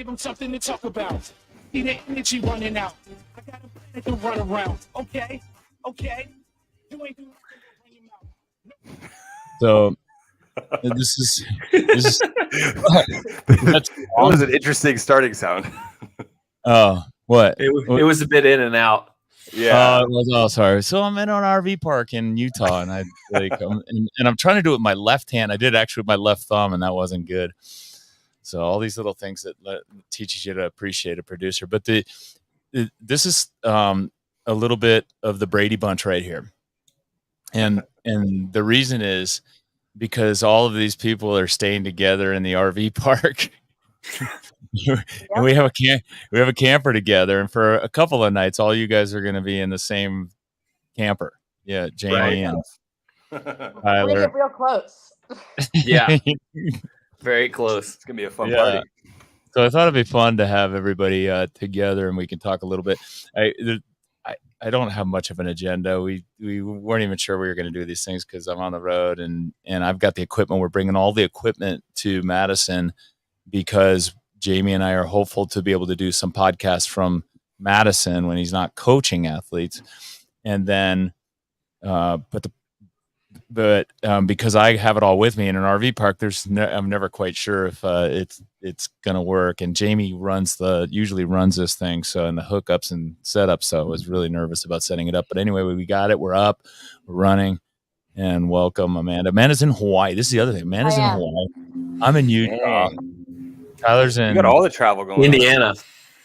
Give them something to talk about. See the energy running out. I got a planet to run around. Okay? You ain't doing nothing but run your mouth. So this is that was an interesting starting sound. Oh, what? It was a bit in and out. Yeah. It was. Oh, sorry. So I'm in an RV park in Utah, and I like, and I'm trying to do it with my left hand. I did actually with my left thumb, and that wasn't good. So all these little things that teaches you to appreciate a producer. But this is a little bit of the Brady Bunch right here, and the reason is because all of these people are staying together in the RV park. And we have a camper together, and for a couple of nights, all you guys are going to be in the same camper. Yeah, Jamie and Tyler. We get real close. Yeah, very close. It's gonna be a fun party. So I thought it'd be fun to have everybody together, and we can talk a little bit. I don't have much of an agenda. We weren't even sure we were going to do these things because I'm on the road, and I've got the equipment. We're bringing all the equipment to Madison because Jamie and I are hopeful to be able to do some podcasts from Madison when he's not coaching athletes. And then, because I have it all with me in an RV park, I'm never quite sure if it's going to work. And Jamie usually runs this thing. So, and the hookups and setups. So I was really nervous about setting it up, but anyway, we got it. We're up, we're running, and welcome Amanda. Amanda's in Hawaii. This is the other thing. Amanda's in Hawaii. I'm in Utah. Tyler's in. You got all the travel going. Indiana.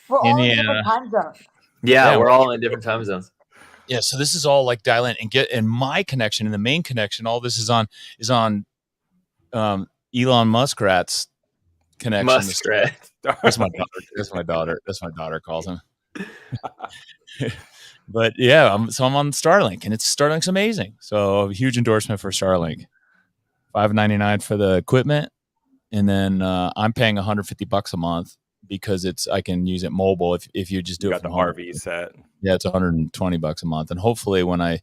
We're all in different time zones. Yeah, we're all in different time zones. Yeah, so this is all like dial in and my connection and the main connection. All this is on Elon Muskrat's connection. Muskrat. That's my daughter. That's my daughter calls him. But yeah, I'm on Starlink, and Starlink's amazing. So a huge endorsement for Starlink. $5.99 for the equipment. And then I'm paying $150 a month because I can use it mobile if you just do it from the RV set. Yeah, it's $120 a month. And hopefully when I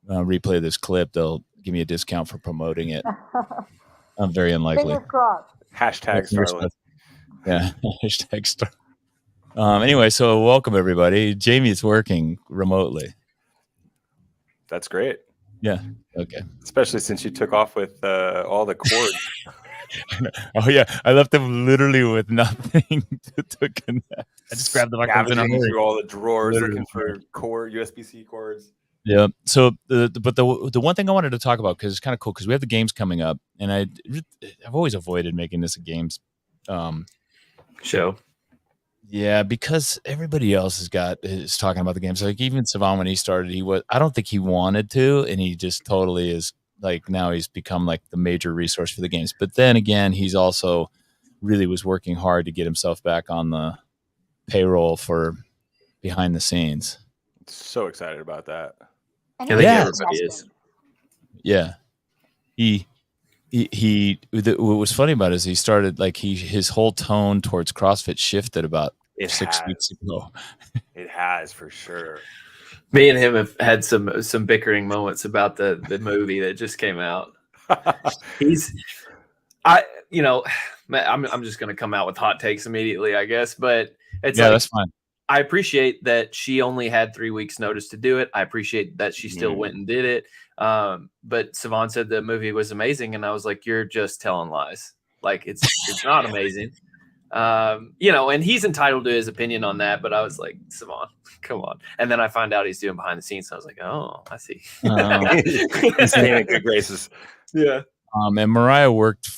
replay this clip, they'll give me a discount for promoting it. I'm very unlikely. Fingers crossed. Hashtag Starlink. Yeah, hashtag Starlink. Anyway, so welcome everybody. Jamie is working remotely. That's great. Yeah. Okay. Especially since you took off with all the cords. Oh yeah, I left them literally with nothing to connect. I just grabbed the microphone through all the drawers looking for USB-C cords. Yeah. So the one thing I wanted to talk about, because it's kind of cool, because we have the games coming up, and I've always avoided making this a games show. Yeah, because everybody else is talking about the games. Like even Savon, when he started, I don't think he wanted to, and he just totally is. Like now he's become like the major resource for the games. But then again, he's also really was working hard to get himself back on the payroll for behind the scenes. So excited about that. I think everybody is. Yeah. What was funny about it is he started like his whole tone towards CrossFit shifted about 6 weeks ago. It has for sure. Me and him have had some bickering moments about the movie that just came out. I'm just going to come out with hot takes immediately, I guess, but that's fine. I appreciate that she only had 3 weeks notice to do it. I appreciate that she still went and did it. But Savon said the movie was amazing. And I was like, you're just telling lies. Like it's not amazing. And he's entitled to his opinion on that, but I was like, Savon, come on. And then I find out he's doing behind the scenes. So I was like, oh, I see. He's staying in good graces. Yeah. And Mariah worked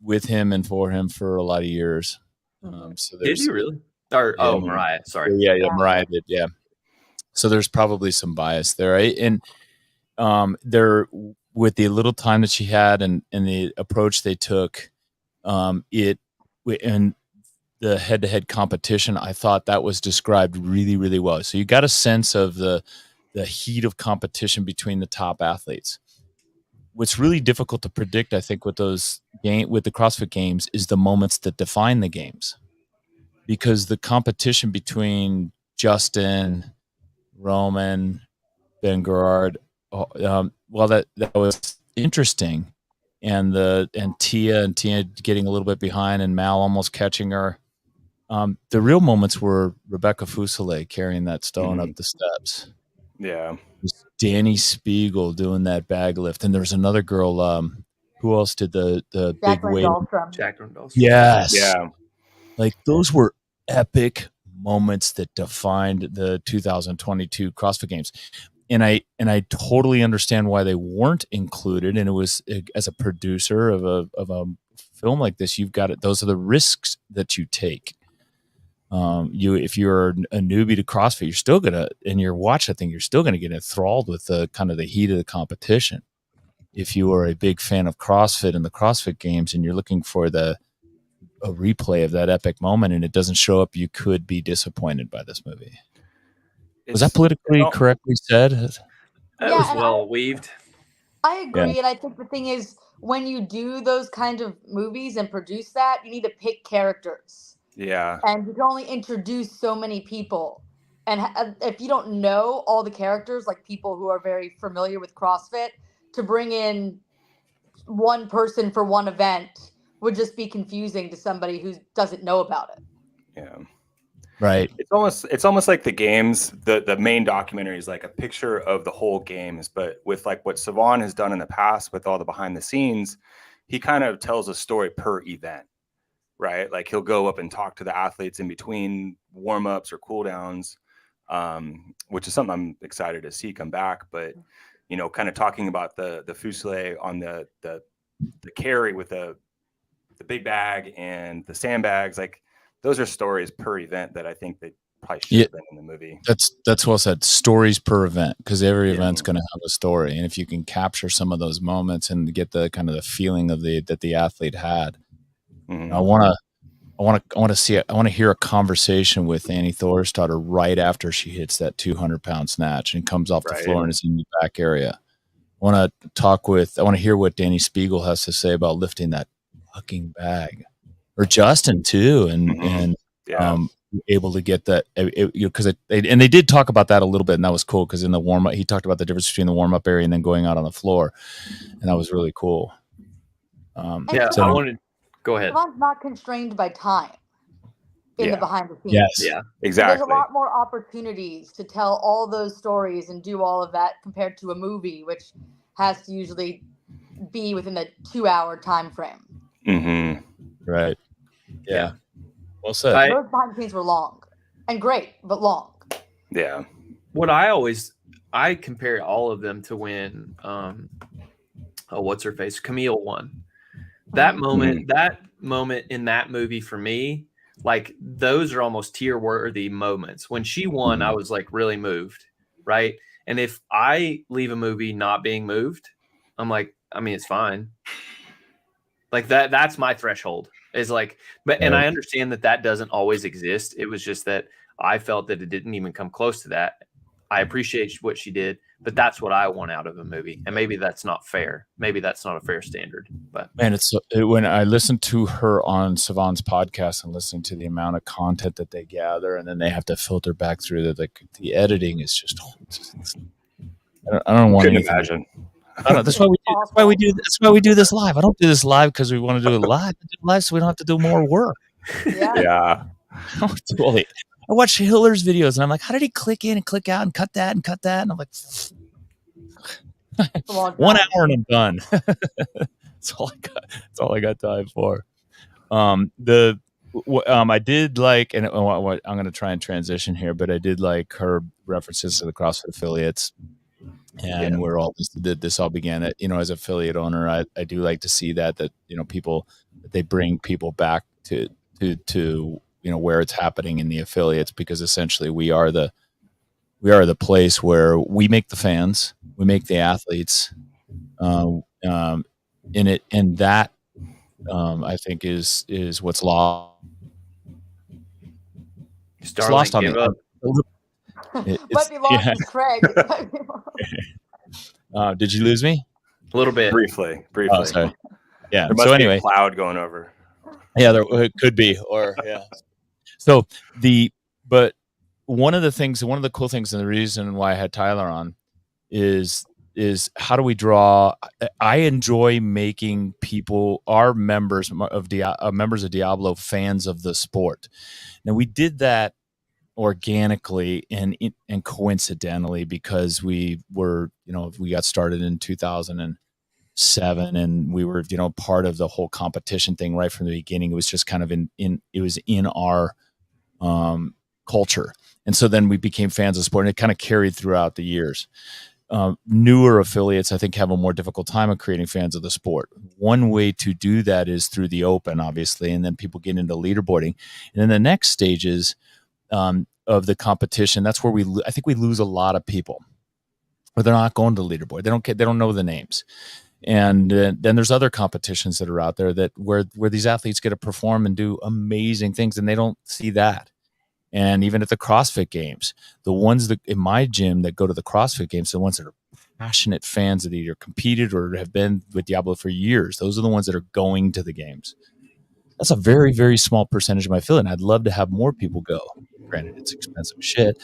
with him and for him for a lot of years. Did you really? Mariah. Sorry. Yeah, Mariah did. Yeah. So there's probably some bias there, right? And there, with the little time that she had and the approach they took, and the head-to-head competition, I thought that was described really, really well. So you got a sense of the heat of competition between the top athletes. What's really difficult to predict, I think, with the CrossFit Games is the moments that define the games, because the competition between Justin, Roman, Ben Gerard, that was interesting, and Tia getting a little bit behind, and Mal almost catching her. The real moments were Rebecca Fuselier carrying that stone up the steps. Yeah. It was Danny Spiegel doing that bag lift, and there was another girl. Who else did the big Jacqueline weight? Dahlstrom. Jacqueline Dahlstrom. Yes. Yeah. Like those were epic moments that defined the 2022 CrossFit Games. And I totally understand why they weren't included. And it was, as a producer of a film like this, you've got it. Those are the risks that you take. If you're a newbie to CrossFit, you're still gonna, and you're watching that thing, you're still gonna get enthralled with the kind of the heat of the competition. If you are a big fan of CrossFit and the CrossFit Games, and you're looking for a replay of that epic moment, and it doesn't show up, you could be disappointed by this movie. Was that politically correctly said? That Yeah, was and well weaved. I agree, and I think the thing is, when you do those kind of movies and produce that, you need to pick characters. Yeah. And you can only introduce so many people. And if you don't know all the characters, like people who are very familiar with CrossFit, to bring in one person for one event would just be confusing to somebody who doesn't know about it. Yeah. Right. It's almost like the games, the main documentary is like a picture of the whole games, but with like what Savon has done in the past with all the behind the scenes, he kind of tells a story per event, right? Like he'll go up and talk to the athletes in between warm-ups or cool downs, which is something I'm excited to see come back. But, you know, kind of talking about the Fuselier on the carry with the big bag and the sandbags, like those are stories per event that I think they probably should have been in the movie. That's well said. Stories per event, because every event's going to have a story, and if you can capture some of those moments and get the kind of the feeling of that the athlete had, I want to hear a conversation with Annie Thorisdottir right after she hits that 200-pound snatch and comes off the floor and is in the back area. I want to hear what Danny Spiegel has to say about lifting that fucking bag, or Justin too, and able to get that, because they did talk about that a little bit, and that was cool, because in the warm up he talked about the difference between the warm up area and then going out on the floor, and that was really cool. I wanted. Go ahead. Savon's not constrained by time in the behind the scenes. Yes. Yeah. Exactly. So there's a lot more opportunities to tell all those stories and do all of that compared to a movie, which has to usually be within the 2-hour time frame. Right. Yeah. Well said. Those behind the scenes were long and great, but long. Yeah. What I compare all of them to when what's her face? Camille won. That moment in that movie for me, like those are almost tier worthy moments. When she won, I was like really moved, right? And if I leave a movie not being moved, I'm like, I mean, it's fine. Like that's my threshold. Is like, and I understand that doesn't always exist. It was just that I felt that it didn't even come close to that. I appreciate what she did, but that's what I want out of a movie. And maybe that's not fair. Maybe that's not a fair standard. But man, when I listened to her on Savon's podcast and listened to the amount of content that they gather, and then they have to filter back through the editing is just I don't want to imagine. I don't. That's why we do this live. I don't do this live because we want to do it live. I do it live so we don't have to do more work. Yeah. I watch Hiller's videos and I'm like, how did he click in and click out and cut that and cut that? And I'm like, 1 hour and I'm done. That's all I got. That's all I got time for. I did like, and I'm going to try and transition here, but I did like her references to the CrossFit affiliates. And where all this all began at, as affiliate owner, I do like to see that people, that they bring people back to where it's happening in the affiliates, because essentially we are the place where we make the fans, we make the athletes, in it. And that, I think is what's lost. It's lost on me. Might be lost with Craig. Did you lose me? A little bit. Briefly. Oh, sorry. Yeah. There must so be anyway, a cloud going over. Yeah, there could be, or yeah. So but one of the cool things, and the reason why I had Tyler on is is how do we draw? I enjoy making people, our members of Diablo, fans of the sport. Now we did that organically and coincidentally because we were, we got started in 2007 and we were, part of the whole competition thing right from the beginning. It was just kind of it was in our culture. And so then we became fans of sport, and it kind of carried throughout the years. Newer affiliates, I think, have a more difficult time of creating fans of the sport. One way to do that is through the open, obviously, and then people get into leaderboarding. And then the next stages of the competition, that's where I think we lose a lot of people, or they're not going to leaderboard. They don't know the names. And then there's other competitions that are out there where these athletes get to perform and do amazing things, and they don't see that. And even at the CrossFit games, the ones that in my gym that go to the CrossFit games, the ones that are passionate fans that either competed or have been with Diablo for years, those are the ones that are going to the games. That's a very, very small percentage of my affiliate, and I'd love to have more people go. Granted, it's expensive shit.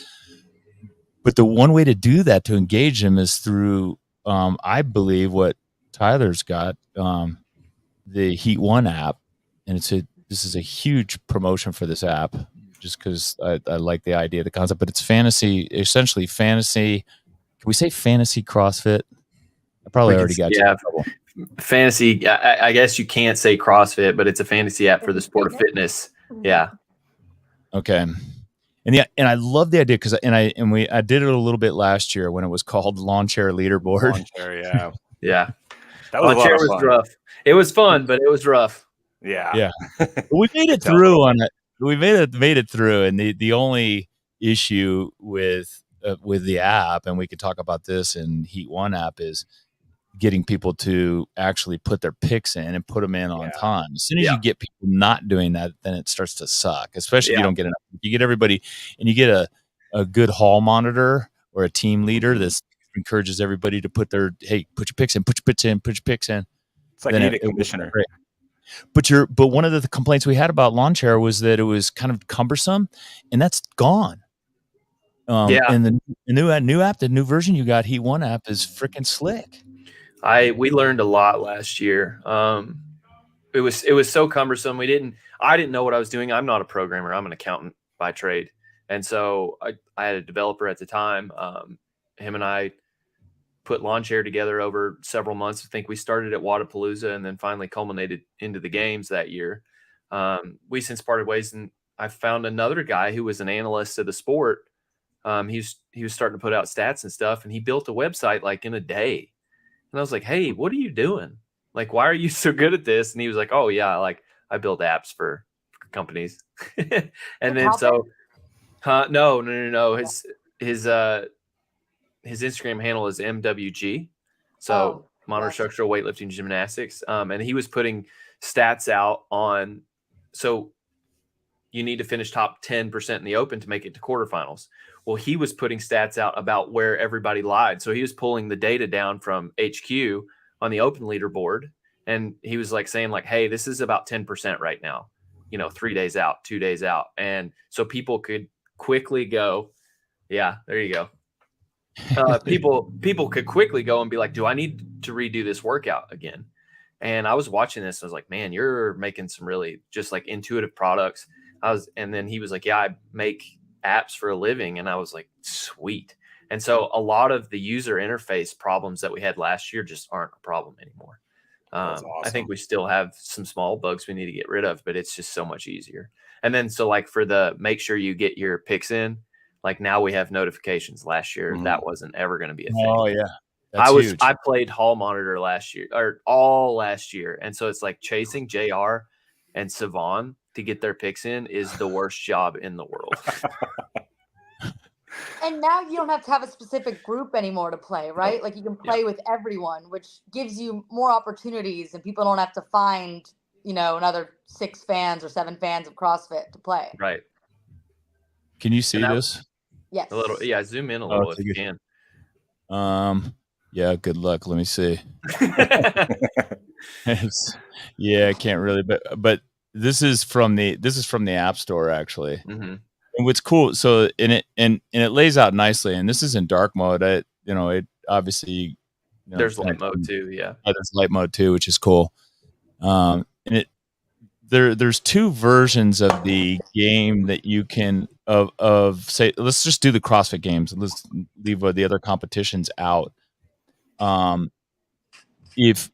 But the one way to do that, to engage them, is through, I believe, what Tyler's got, the Heat One app. And this is a huge promotion for this app, just because I like the idea, the concept. But it's essentially fantasy. Can we say fantasy CrossFit? I probably already got you in trouble. Fantasy. I guess you can't say CrossFit, but it's a fantasy app for the sport of fitness. Yeah. Okay. And I love the idea because I did it a little bit last year when it was called Lawn Chair Leaderboard. Lawn chair, yeah. Yeah. That was Lawn chair was rough. It was fun, but it was rough. Yeah. We made it through on it. We made it through, and the only issue with the app, and we could talk about this in Heat One app, is getting people to actually put their picks in and put them in on time. As soon as you get people not doing that, then it starts to suck, especially if you don't get enough. You get everybody, and you get a good hall monitor or a team leader that encourages everybody to put your picks in, put your picks in. It's like a commissioner. But one of the complaints we had about Lawn Chair was that it was kind of cumbersome, and that's gone. And the new app, the new version you got, Heat One app, is freaking slick. We learned a lot last year. It was so cumbersome. I didn't know what I was doing. I'm not a programmer. I'm an accountant by trade. And so I had a developer at the time. Him and I put Lawn Chair together over several months. I think we started at Wadapalooza and then finally culminated into the games that year. We since parted ways, and I found another guy who was an analyst of the sport. He was starting to put out stats and stuff, and he built a website like in a day. And I was like, "Hey, what are you doing? Like, why are you so good at this?" And he was like, "Oh yeah, like I build apps for companies." And then no. His Instagram handle is MWG, so monostructural weightlifting gymnastics. And he was putting stats out on, so you need to finish top 10% in the open to make it to quarterfinals. Well, he was putting stats out about where everybody lied. So he was pulling the data down from HQ on the open leaderboard. And he was like saying like, hey, this is about 10% right now, 3 days out, 2 days out. And so people could quickly go, yeah, there you go. People could quickly go and be like, do I need to redo this workout again? And I was watching this. I was like, man, you're making some really just like intuitive products. And then he was like, yeah, I make apps for a living. And I was like, sweet. And so a lot of the user interface problems that we had last year just aren't a problem anymore. Awesome. I think we still have some small bugs we need to get rid of, but it's just so much easier. And then, so like for the, make sure you get your picks in, like now we have notifications. Last year, that wasn't ever going to be a thing. Oh yeah. That's huge. I played hall monitor last year, or all last year. And so it's like chasing JR and Savon to get their picks in is the worst job in the world. And now you don't have to have a specific group anymore to play, right? Like you can play with everyone, which gives you more opportunities, and people don't have to find, another 6 fans or 7 fans of CrossFit to play. Right. Can you see this? Yes. A little. Yeah. Zoom in a little if you can. Yeah. Good luck. Let me see. Yeah, I can't really, but this is from the App Store actually. Mm-hmm. And what's cool, so it lays out nicely, and this is in dark mode. It obviously There's light mode too. Yeah. There's light mode too, which is cool. And there's two versions of the game that you can say. Let's just do the CrossFit games. Let's leave the other competitions out. If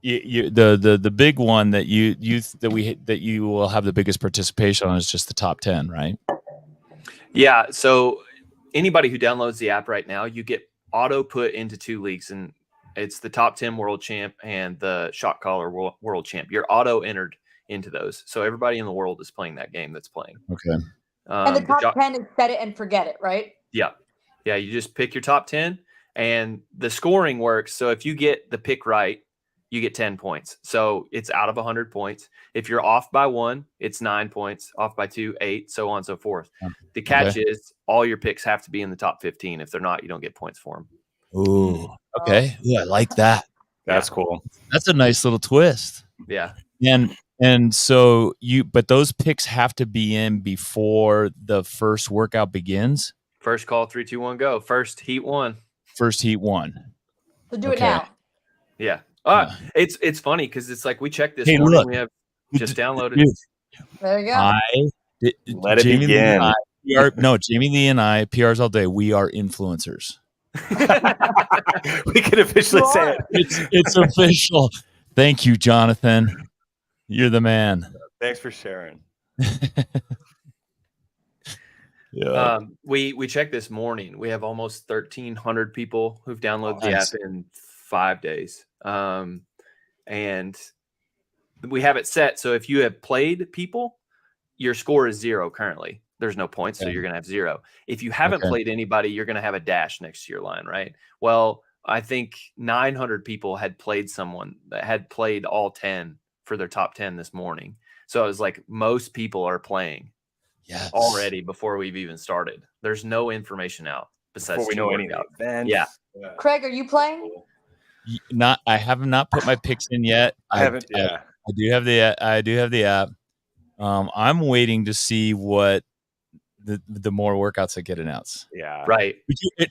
the big one that you will have the biggest participation on is just the top 10, right? Yeah. So anybody who downloads the app right now, you get auto put into 2 leagues, and it's the top 10 world champ and the shot caller world champ. You're auto entered into those. So everybody in the world is playing that game that's playing. Okay. And the top 10 is set it and forget it, right? Yeah. Yeah. You just pick your top 10 and the scoring works. So if you get the pick right, you get 10 points. So it's out of 100 points. If you're off by 1, it's 9 points, off by 2, 8, so on and so forth. The catch is all your picks have to be in the top 15. If they're not, you don't get points for them. Ooh. Okay. Ooh, I like that. That's cool. That's a nice little twist. Yeah. And so but those picks have to be in before the first workout begins. First call, 3, 2, 1, go. First heat 1. First heat 1. So do it now. Yeah. It's funny because it's like we checked this morning. Look. We have just downloaded. There you go. Let it begin. Jamie Lee and I, PRs all day. We are influencers. We can officially say it. It's official. Thank you, Jonathan. You're the man. Thanks for sharing. Yeah. We checked this morning. We have almost 1,300 people who've downloaded the app in 5 days. And we have it set so if you have played people, your score is 0 currently. There's no points, so you're going to have 0. If you haven't played anybody, you're going to have a dash next to your line, right? Well, I think 900 people had played someone that had played all 10 for their top 10 this morning. So it was like most people are playing already before we've even started. There's no information out besides before we know any events. Yeah. Craig, are you playing? I have not put my picks in yet. I haven't. I do have the app. I'm waiting to see what the more workouts that get announced. Yeah. Right.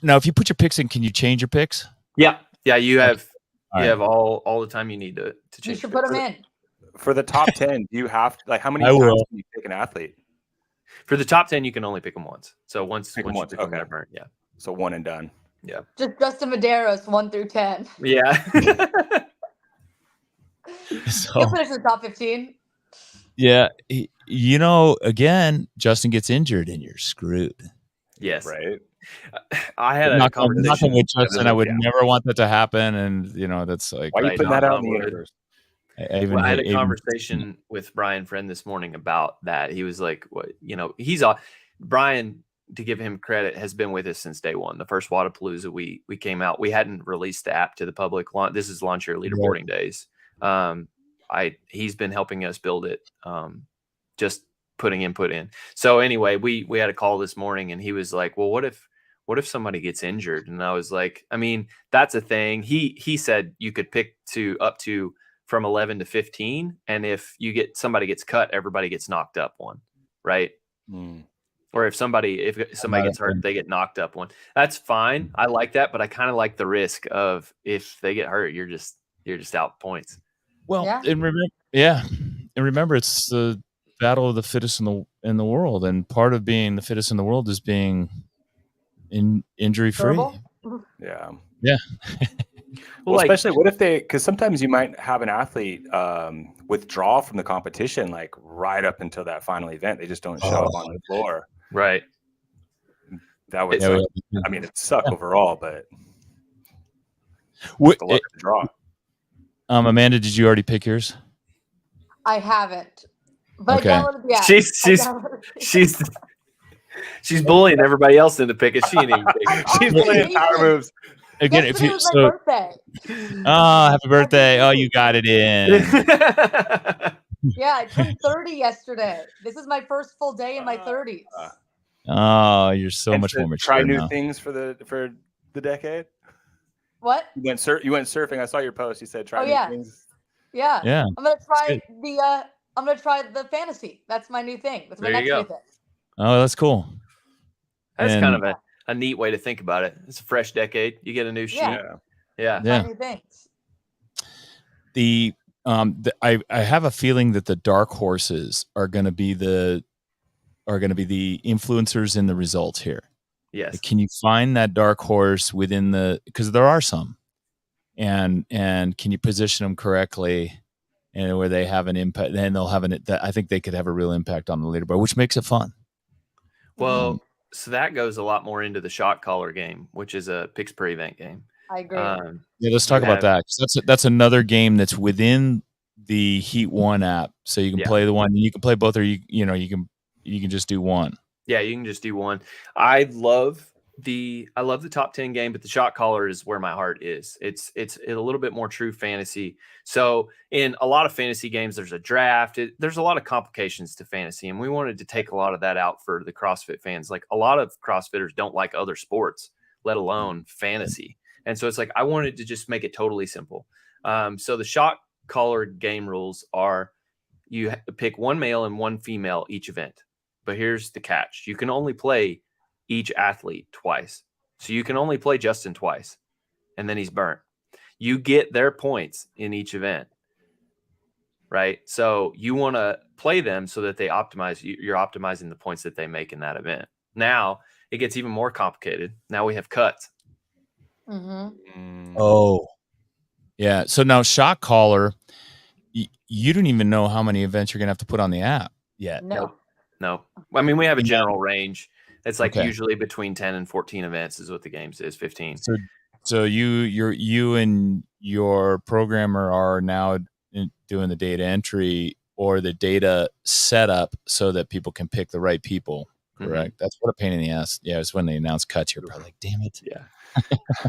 Now, if you put your picks in, can you change your picks? Yeah. Yeah. You have have all the time you need to change. You should put them in. For the top 10, do you have how many times can you pick an athlete? For the top 10, you can only pick them once. So once you pick them, burn. Yeah. So one and done. Yeah. Just Justin Medeiros, 1 through 10. Yeah. You'll finish in the top 15. Yeah. Again, Justin gets injured and you're screwed. Yes. Right. I had a conversation with Justin. I would never want that to happen. And, that's like. Why are you putting that out in the universe? I had a conversation with Brian Friend this morning about that. He was like, Brian, to give him credit, has been with us since day one. The first Wadapalooza we came out, we hadn't released the app to the public. This is Launch Your Leaderboarding days. He's been helping us build it, just putting input in. So anyway, we had a call this morning and he was like, well, what if somebody gets injured? And I was like, I mean, that's a thing. He said you could pick up to from 11 to 15. And if somebody gets cut, everybody gets knocked up one. Right. Or if somebody gets hurt, they get knocked up one. That's fine. I like that, but I kind of like the risk of if they get hurt, you're just out points. Well, and remember, it's the battle of the fittest in the world, and part of being the fittest in the world is being injury free. Yeah. Yeah. Well, especially because sometimes you might have an athlete withdraw from the competition, like right up until that final event. They just don't show up on the floor. Right. That would suck. I mean, it suck overall, but the luck of the draw. Amanda, did you already pick yours? I haven't. But I downloaded the app. She's bullying everybody else into picking. She ain't even picking. She's playing power moves. Again, it was my birthday. Oh, happy birthday. Oh, you got it in. Yeah, I turned 30 yesterday. This is my first full day in my 30s. Oh, you're so much more mature. Try new things for the decade. What? You went surfing. I saw your post. You said try new things. Yeah. Yeah. I'm gonna try the fantasy. That's my new thing. That's my next new thing. Oh, that's cool. That's kind of a neat way to think about it. It's a fresh decade. You get a new sheet. Yeah. Tiny things. I have a feeling that the dark horses are going to be the influencers in the results here. Yes. Can you find that dark horse within because there are some, and can you position them correctly, and where they have an impact, then they'll have I think they could have a real impact on the leaderboard, which makes it fun. Well, so that goes a lot more into the shot caller game, which is a picks per event game. I agree. Yeah, let's talk about that. 'Cause that's another game that's within the Heat 1 app, so you can play the one, you can play both, or you can just do one. Yeah, you can just do one. I love the top 10 game, but the shot caller is where my heart is. It's a little bit more true fantasy. So in a lot of fantasy games, there's a draft. There's a lot of complications to fantasy, and we wanted to take a lot of that out for the CrossFit fans. Like, a lot of CrossFitters don't like other sports, let alone fantasy. And so it's like, I wanted to just make it totally simple. So the shot caller game rules are: you pick one male and one female each event. But here's the catch: you can only play each athlete twice. So you can only play Justin twice, and then he's burnt. You get their points in each event, right? So you want to play them so that they optimize. You're optimizing the points that they make in that event. Now it gets even more complicated. Now we have cuts. Oh, yeah. So now shot caller, you don't even know how many events you're going to have to put on the app yet. No. I mean, we have a general range. It's like usually between 10 and 14 events is what the game is. 15. So you and your programmer are now doing the data entry or the data setup so that people can pick the right people. Correct. Mm-hmm. That's what a pain in the ass. Yeah, it's when they announce cuts. You're probably like, damn it. Yeah.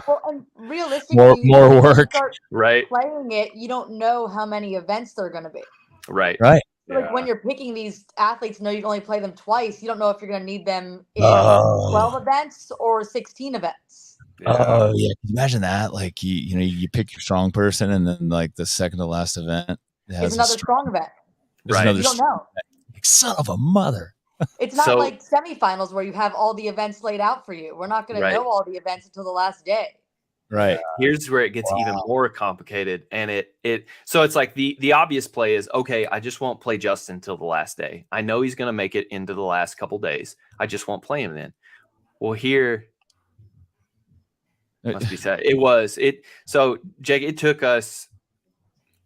Well, and realistically, more work. Right. Playing it, you don't know how many events there are going to be. Right. Right. So, like, when you're picking these athletes, you only play them twice. You don't know if you're going to need them in 12 events or 16 events. Yeah. Oh yeah, can you imagine that? Like you pick your strong person, and then like the second to last event has another strong event. Right. You don't know. Like, son of a mother. It's not like semifinals where you have all the events laid out for you. We're not going to know all the events until the last day. Right. Here's where it gets even more complicated. And so it's like the obvious play is, okay, I just won't play Justin till the last day. I know he's going to make it into the last couple days. I just won't play him then. Well, here must be sad. So Jake, it took us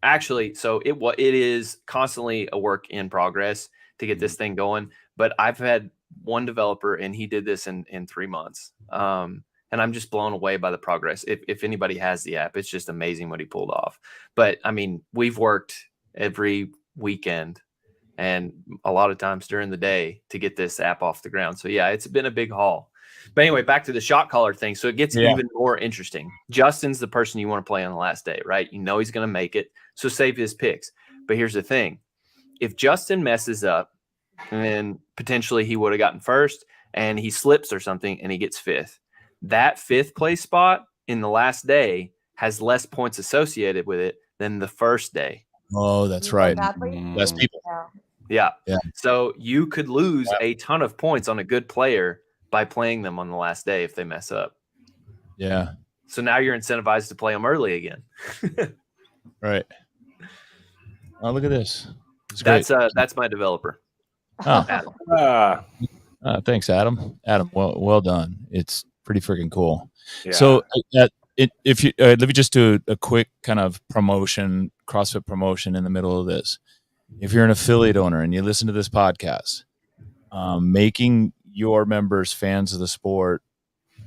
actually, so it is constantly a work in progress to get this thing going. But I've had one developer and he did this in 3 months. And I'm just blown away by the progress. If anybody has the app, it's just amazing what he pulled off. But I mean, we've worked every weekend and a lot of times during the day to get this app off the ground. So yeah, it's been a big haul. But anyway, back to the shot caller thing. So it gets even more interesting. Justin's the person you want to play on the last day, right? You know he's going to make it. So save his picks. But here's the thing. If Justin messes up, and then potentially he would have gotten first and he slips or something and he gets fifth, that fifth place spot in the last day has less points associated with it than the first day. Oh, that's right. Less people. Yeah. So you could lose a ton of points on a good player by playing them on the last day if they mess up. Yeah. So now you're incentivized to play them early again. Right. Oh, look at this. That's my developer. Oh. Adam. Thanks, Adam. Adam, well done. It's pretty freaking cool. Yeah. So if you let me just do a quick kind of CrossFit promotion in the middle of this. If you're an affiliate owner and you listen to this podcast, making your members fans of the sport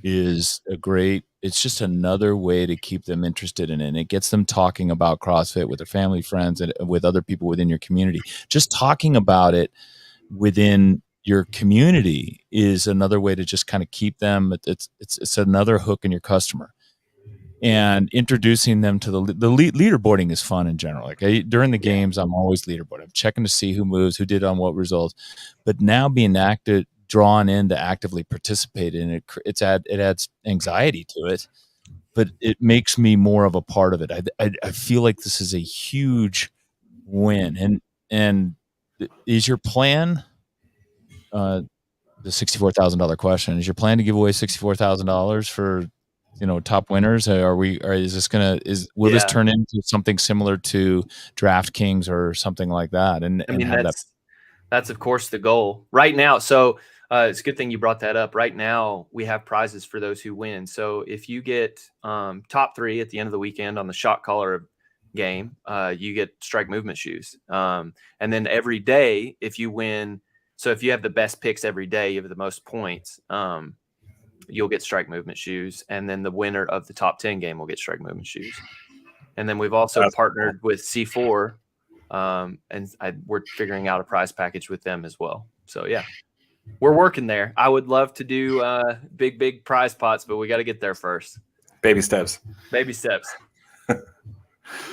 is it's just another way to keep them interested in it. And it gets them talking about CrossFit with their family, friends, and with other people within your community. Just talking about it within your community is another way to just kind of keep them. It's another hook in your customer, and introducing them to the leaderboarding is fun in general. Like during the games, I'm always leaderboarding. I'm checking to see who moves, who did on what results, but now being drawn in to actively participate in it, it adds anxiety to it, but it makes me more of a part of it. I feel like this is a huge win. And is your plan, the $64,000 question, is your plan to give away $64,000 for top winners? Is this will this Yeah. turn into something similar to DraftKings or something like that? And I mean, have that. that's of course the goal right now. So it's a good thing you brought that up. Right now, we have prizes for those who win. So if you get top 3 at the end of the weekend on the shot caller game, you get strike movement shoes. And then every day, if you win, so if you have the best picks every day, you have the most points, you'll get strike movement shoes. And then the winner of the top 10 game will get strike movement shoes. And then we've also partnered with C4. And we're figuring out a prize package with them as well. So yeah, we're working there. I would love to do big prize pots, but we got to get there first. Baby steps. Baby steps.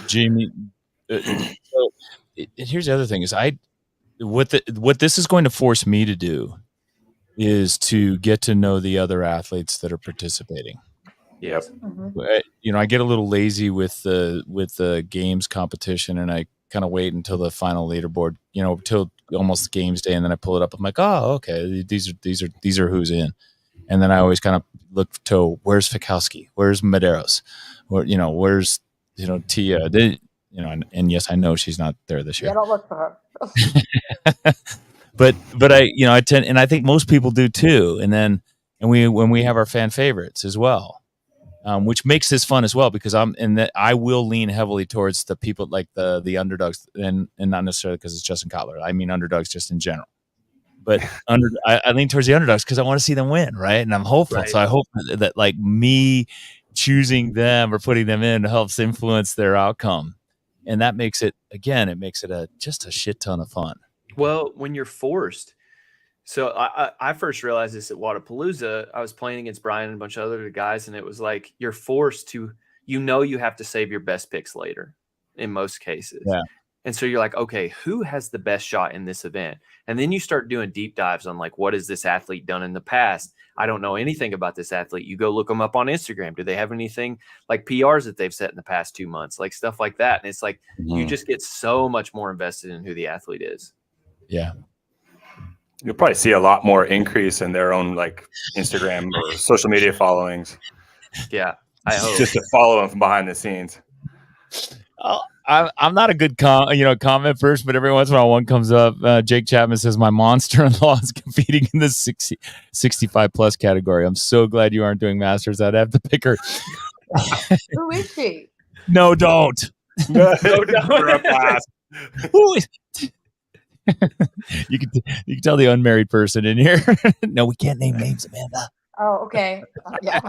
Jamie, here's the other thing: is what this is going to force me to do is to get to know the other athletes that are participating. Yes. I get a little lazy with the games competition, and I kind of wait until the final leaderboard, till almost games day, and then I pull it up. I'm like, oh, okay, these are who's in, and then I always kind of look to where's Fikowski, where's Medeiros, where's Tia, and yes, I know she's not there this year. Yeah, don't look for her. but I tend, and I think most people do too, and when we have our fan favorites as well. Which makes this fun as well, because I will lean heavily towards the people like the underdogs, and not necessarily because it's Justin Kotler. I mean underdogs just in general. But I lean towards the underdogs because I want to see them win, right? And I'm hopeful. Right. So I hope that like me choosing them or putting them in helps influence their outcome, and that makes it just a shit ton of fun. Well, when you're forced. So I first realized this at Wadapalooza. I was playing against Brian and a bunch of other guys, and it was like you're forced to, you have to save your best picks later in most cases. Yeah. And so you're like, okay, who has the best shot in this event? And then you start doing deep dives on like, what has this athlete done in the past? I don't know anything about this athlete. You go look them up on Instagram. Do they have anything like PRs that they've set in the past 2 months? Like stuff like that. And it's like, you just get so much more invested in who the athlete is. Yeah. You'll probably see a lot more increase in their own like Instagram or social media followings. Yeah, I hope. Just to follow them from behind the scenes. I'm not a good comment first, but every once in a while one comes up. Jake Chapman says my monster-in-law is competing in the 65 plus category. I'm so glad you aren't doing masters. I'd have to pick her. Who is she? No, don't. No, don't. Who is? You can tell the unmarried person in here. No, we can't name names, Amanda. Oh, okay. Yeah.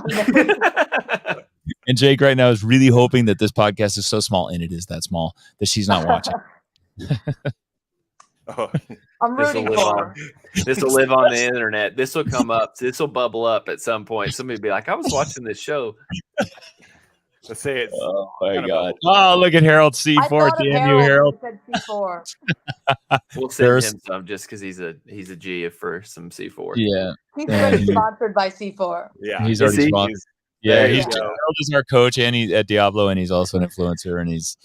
And Jake right now is really hoping that this podcast is so small, and it is that small, that she's not watching. I'm rooting for her. This will live on the internet. This will come up. This will bubble up at some point. Somebody will be like, I was watching this show. Let's say it's. Oh my God! Oh, look at Harold C4. Damn you, Harold. Said C4. We'll send him some just because he's a G for some C4. Yeah, he's already sponsored by C4. Yeah, he's already sponsored. Yeah, Harold is our coach, and he's at Diablo, and he's also an influencer, and he's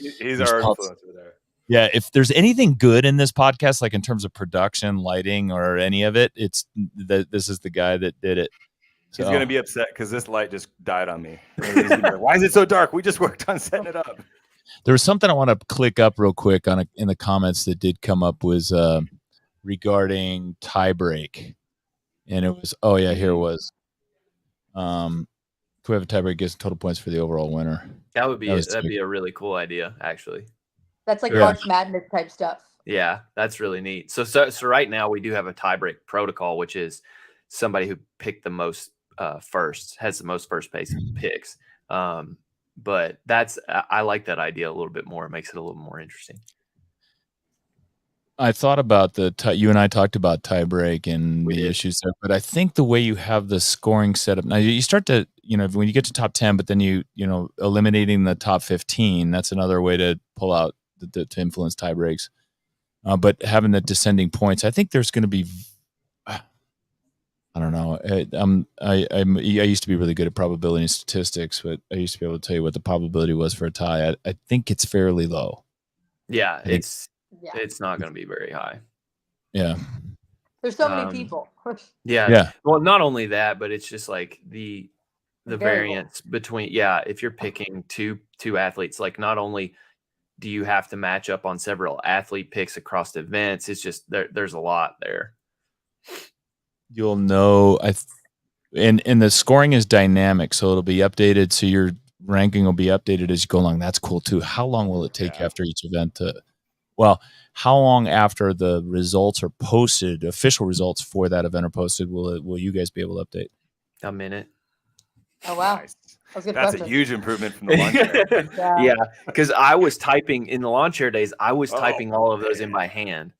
our influencer there. Yeah, if there's anything good in this podcast, like in terms of production, lighting, or any of it, it's this is the guy that did it. He's going to be upset because this light just died on me. Why is it so dark? We just worked on setting it up. There was something I want to click up real quick in the comments that did come up was regarding tie break. And it was, here it was. If we have a tie break, gets total points for the overall winner. That'd be a really cool idea, actually. That's like March Madness type stuff. Yeah, that's really neat. So right now we do have a tie break protocol, which is somebody who picked the most first, has the most first place picks. But I like that idea a little bit more. It makes it a little more interesting. I thought about you and I talked about tie break and the issues there, but I think the way you have the scoring set up now, you start to, when you get to top 10, but then eliminating the top 15, that's another way to pull out to influence tie breaks. But having the descending points, I think there's going to be, I don't know. I used to be really good at probability and statistics, but I used to be able to tell you what the probability was for a tie. I think it's fairly low. Yeah, it's not going to be very high. Yeah. There's so many people. Yeah. Well, not only that, but it's just like the variance between, if you're picking two athletes, like not only do you have to match up on several athlete picks across events, it's just there's a lot there. You'll know, and the scoring is dynamic, so it'll be updated. So your ranking will be updated as you go along. That's cool too. How long will it take after each event how long after the results are posted, official results for that event are posted, will you guys be able to update? A minute. Oh, wow. Nice. That's a good That's question. a huge improvement from the lawn chair. Yeah, because I was typing in the lawn chair days. I was typing all of those in by hand,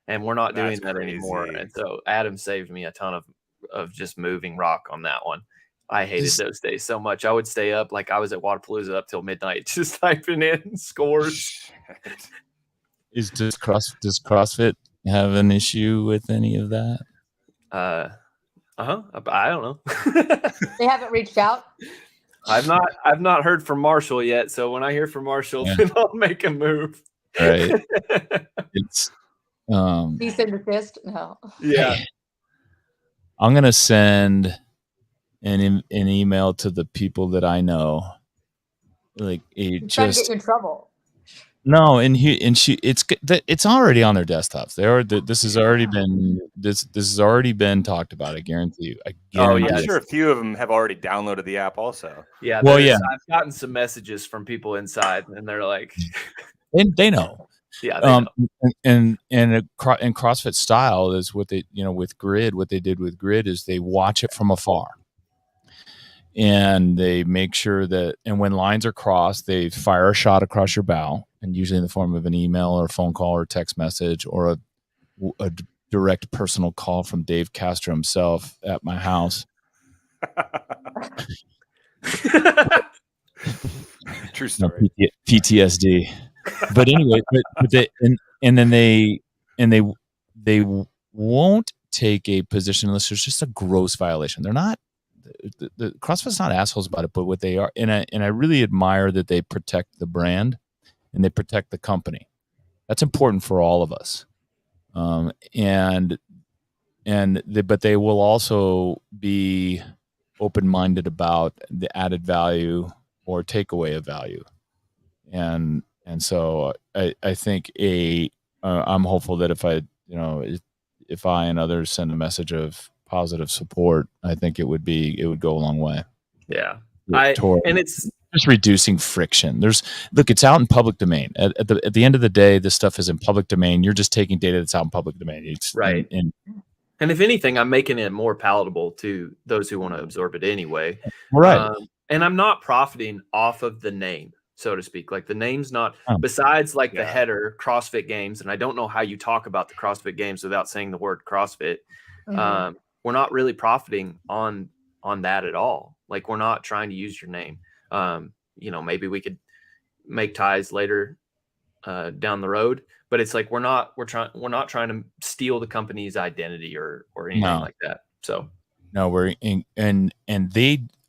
and we're not doing that anymore. And so Adam saved me a ton of just moving rock on that one. I hated those days so much. I would stay up, like I was at Wadapalooza up till midnight, just typing in scores. Does CrossFit have an issue with any of that? I don't know. They haven't reached out. I've not heard from Marshall yet. So when I hear from Marshall, then I'll make a move. Right. It's Cease and desist. No. Yeah. I'm gonna send an email to the people that I know, like Trying to get you in trouble. No, it's already on their desktops. This has already been talked about. I guarantee you. I'm sure a few of them have already downloaded the app also. Yeah. I've gotten some messages from people inside, and they're like, and they know. Yeah. They know. And in CrossFit style is what they, with Grid, what they did with Grid is they watch it from afar. And they make sure that, and when lines are crossed, they fire a shot across your bow, and usually in the form of an email or a phone call or text message or a direct personal call from Dave Castro himself at my house. True story. No, PTSD. But anyway, they won't take a position unless there's just a gross violation. They're not. The CrossFit's not assholes about it, but what they are, and I really admire that they protect the brand and they protect the company. That's important for all of us. But they will also be open-minded about the added value or takeaway of value. And so I think I'm hopeful that if I and others send a message of positive support, I think it would go a long way. Yeah. And it's just reducing friction. It's out in public domain. At the end of the day, this stuff is in public domain. You're just taking data that's out in public domain. It's right. And if anything, I'm making it more palatable to those who want to absorb it anyway. Right. And I'm not profiting off of the name, so to speak. Like the name's not, besides the header, CrossFit Games, and I don't know how you talk about the CrossFit Games without saying the word CrossFit. Mm-hmm. We're not really profiting on that at all. Like we're not trying to use your name. Maybe we could make ties later down the road, but it's like we're not trying to steal the company's identity or anything like that. So no,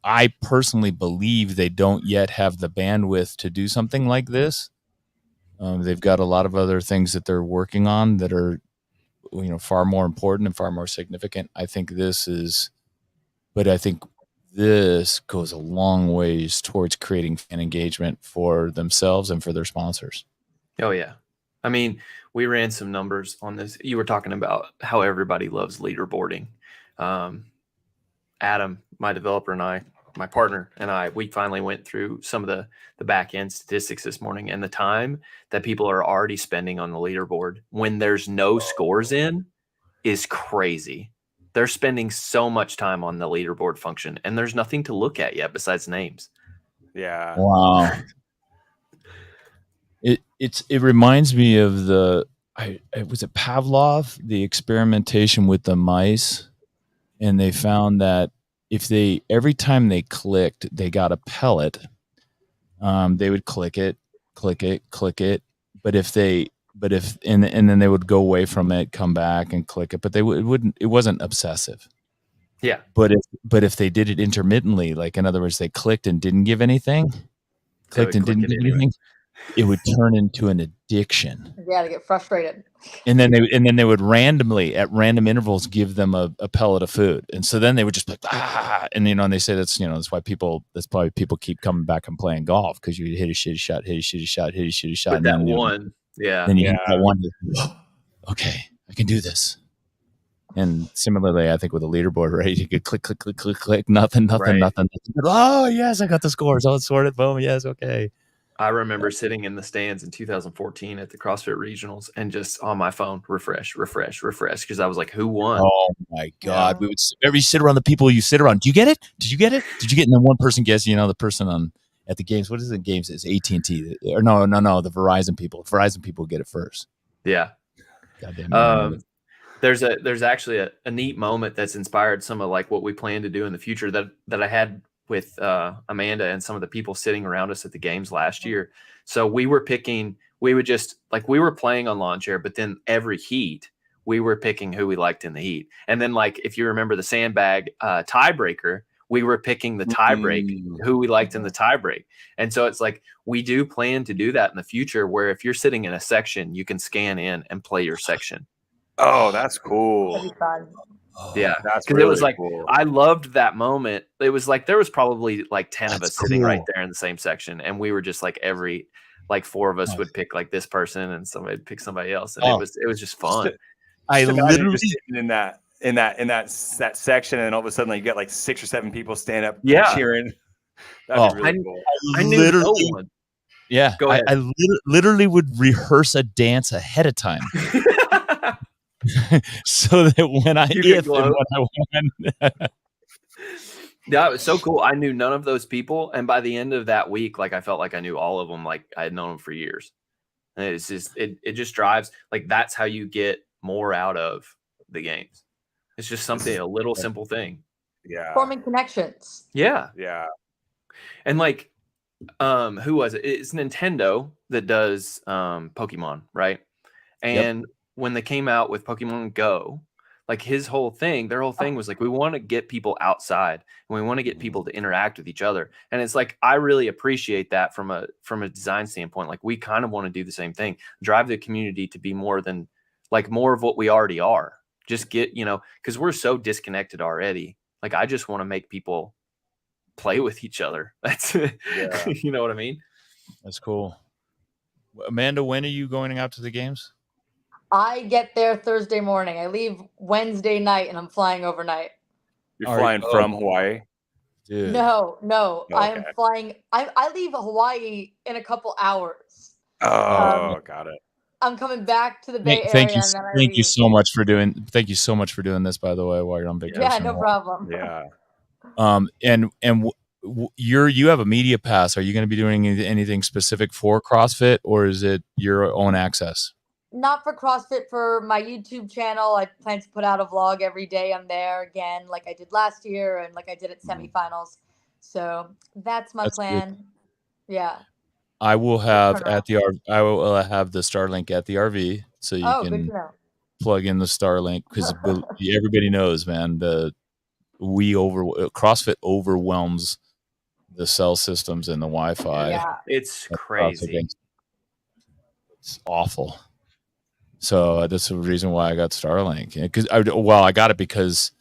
I personally believe they don't yet have the bandwidth to do something like this. They've got a lot of other things that they're working on that are far more important and far more significant. I think this goes a long ways towards creating fan engagement for themselves and for their sponsors. Oh yeah. I mean, we ran some numbers on this. You were talking about how everybody loves leaderboarding. Adam, my developer, and my partner and I, we finally went through some of the back end statistics this morning, and the time that people are already spending on the leaderboard when there's no scores in is crazy. They're spending so much time on the leaderboard function, and there's nothing to look at yet besides names. Yeah. Wow. It reminds me of was it Pavlov, the experimentation with the mice, and they found that every time they clicked, they got a pellet. They would click it, but then they would go away from it, come back and click it, but it wasn't obsessive. Yeah. But if they did it intermittently, like in other words, they clicked and didn't give anything, clicked and didn't give anything, it would turn into an addiction. Yeah, to get frustrated. And then they would randomly at random intervals give them a pellet of food. And so then they would just be like, and and they say that's why people keep coming back and playing golf, because you hit a shitty shot, hit a shitty shot, hit a shitty shot. But And that then, one, yeah. Then you get that one, okay, I can do this. And similarly, I think with a leaderboard, right? You could click, nothing. Oh, yes, I got the scores. Oh, it's sorted. Boom. Yes, okay. I remember sitting in the stands in 2014 at the CrossFit Regionals and just on my phone, refresh, because I was like, who won? Oh my God. We would every sit around the people you sit around. Do you get it? Did you get it? Did you get it? And then one person gets, the person at the games. What is it? Games? It's AT&T. Or no, the Verizon people. Verizon people get it first. Yeah. Goddamn. There's actually a neat moment that's inspired some of like what we plan to do in the future that I had with Amanda and some of the people sitting around us at the games last year. So we were playing on lawn chair, but then every heat we were picking who we liked in the heat. And then like, if you remember the sandbag tiebreaker, we were picking the tie break, who we liked in the tie break. And so it's like, we do plan to do that in the future, where if you're sitting in a section, you can scan in and play your section. Oh, that's cool. That'd be fun. Yeah, that's because really it was like cool. I loved that moment. It was like there was probably like 10 of us sitting cool. right there in the same section, and we were just like like 4 of us would pick like this person, and somebody would pick somebody else, and it was just fun. I literally sitting in that section, and all of a sudden, like, you got like 6 or 7 people stand up, cheering. That'd be really cool. I knew no one. Yeah, Go ahead. I literally would rehearse a dance ahead of time. So that when I won. Yeah, it was so cool. I knew none of those people, and by the end of that week, like I felt like I knew all of them, like I had known them for years. And it's just it just drives, like that's how you get more out of the games. It's just something, a little simple thing. Yeah, Forming connections. Yeah, and like, who was it? It's Nintendo that does Pokemon, right? And when they came out with Pokemon Go, like their whole thing was like, we want to get people outside and we want to get people to interact with each other. And it's like, I really appreciate that from a design standpoint. Like we kind of want to do the same thing, drive the community to be more of what we already are. Just get, because we're so disconnected already. Like, I just want to make people play with each other. That's, you know what I mean? That's cool. Amanda, when are you going out to the games? I get there Thursday morning. I leave Wednesday night and I'm flying overnight. You're flying from Hawaii? Dude. No. Okay. I am flying. I leave Hawaii in a couple hours. Oh, got it. I'm coming back to the Bay Area. Thank you so much for doing this, by the way, while you're on vacation. Yeah, no problem. Yeah. And you have a media pass. Are you going to be doing anything specific for CrossFit, or is it your own access? Not for CrossFit, for my YouTube channel. I plan to put out a vlog every day. I'm there again, like I did last year and like I did at semifinals. So that's my plan. Good. Yeah. I will have I will have the Starlink at the RV, so you can plug in the Starlink, because everybody knows, man, CrossFit overwhelms the cell systems and the Wi-Fi. Yeah, it's crazy. It's awful. So that's the reason why I got Starlink. I got it because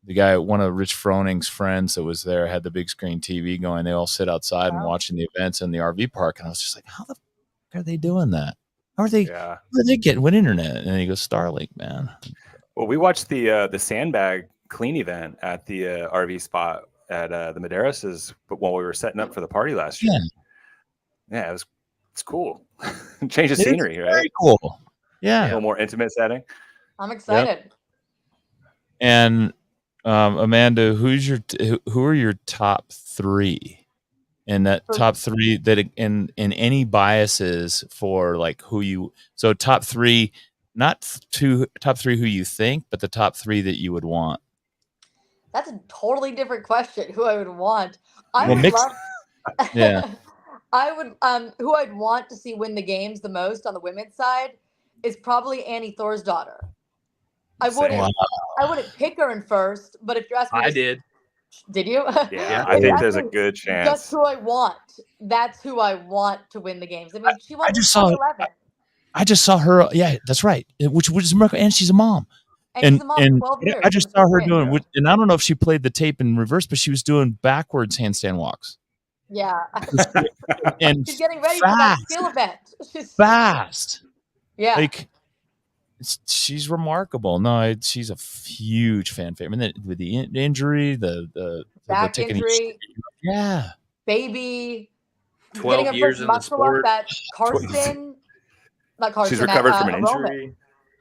the guy, one of Rich Froning's friends that was there, had the big screen TV going. They all sit outside and watching the events in the RV park, and I was just like, "How the fuck are they doing that? How are they getting with internet?" And he goes, "Starlink, man." Well, we watched the sandbag clean event at the RV spot at the Madeiras while we were setting up for the party last year. Yeah, it's cool. Change of scenery, right? Very cool. Yeah, a little more intimate setting. I'm excited. Yep. And Amanda, who are your top 3? And that top 3 that in any biases for like top 3, not top 3 who you think, but the top 3 that you would want. That's a totally different question. Who I would want. Yeah. I would who I'd want to see win the games the most on the women's side is probably Annie Thorsdottir. I wouldn't pick her in first, but if you ask me, I did. Did you? Yeah, I think there's a good That's chance. who I want. That's who I want to win the games. I mean, she won I just in saw 2011. I just saw her. Yeah, that's right. Which is America, and she's a mom. And she's a mom for 12 years. I just saw her doing, Yeah. and I don't know if she played the tape in reverse, but she was doing backwards handstand walks. Yeah. And She's getting ready for that skill event. Fast. Yeah. Like, she's remarkable. No, she's a huge fan favorite. And then with the injury, the back taking injury, yeah, baby, 12 getting years her in the muscle sport. up that Carson, not Carson. She's recovered from an Roman. injury.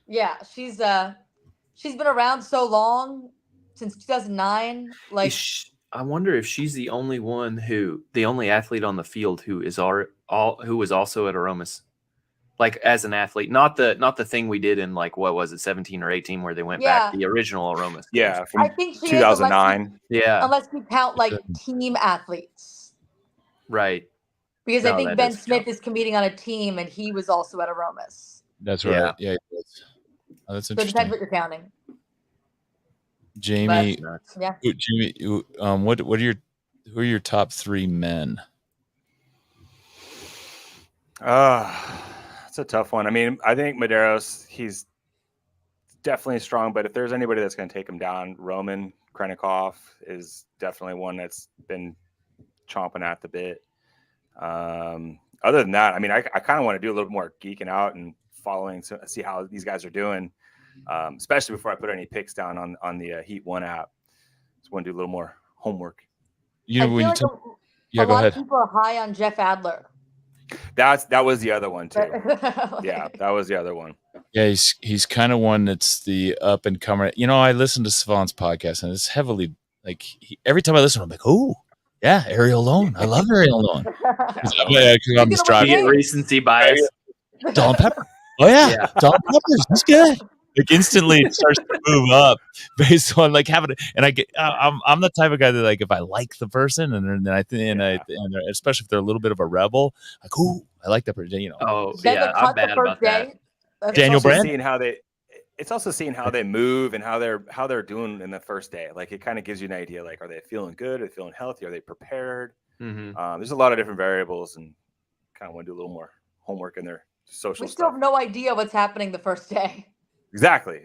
Yeah, she's been around so long, since 2009. Like, I wonder if she's the only athlete on the field who was also at Aromas, like as an athlete, not the thing we did in like, what was it, 17 or 18, where they went back to the original Aromas. Yeah, I from think she 2009. is, unless you count like team athletes, right? Because I think Ben Smith is competing on a team, and he was also at Aromas. That's right. Yeah, oh, that's So it interesting. depends what you're counting. Jamie, yeah. Jamie, who are your top 3 men? It's a tough one. I mean, I think Medeiros, he's definitely strong, but if there's anybody that's going to take him down, Roman Krennikov is definitely one that's been chomping at the bit. Other than that, I mean, I kind of want to do a little more geeking out and following to see how these guys are doing, especially before I put any picks down on the Heat 1 app. Just want to do a little more homework. You know, when a go lot ahead. of people are high on Jeff Adler. That was the other one too. Yeah, that was the other one. Yeah, he's kind of one that's the up and comer. You know, I listen to Savant's podcast, and it's heavily like every time I listen, I'm like, oh yeah, Ariel Lone. I love Ariel Lone. Because I'm just driving. Recency bias. Don Pepper. Oh yeah. Don Pepper's. He's good. Like instantly it starts to move up based on like having it. And I get, I'm the type of guy that like, if I like the person and I think, and especially if they're a little bit of a rebel, like, ooh, I like that person, you know. Oh yeah. I'm bad about that. Daniel Brand. It's also seeing how they move and how they're doing in the first day. Like it kind of gives you an idea. Like, are they feeling good? Are they feeling healthy? Are they prepared? Mm-hmm. There's a lot of different variables, and kind of want to do a little more homework in their social. We still have no idea what's happening the first day. Exactly.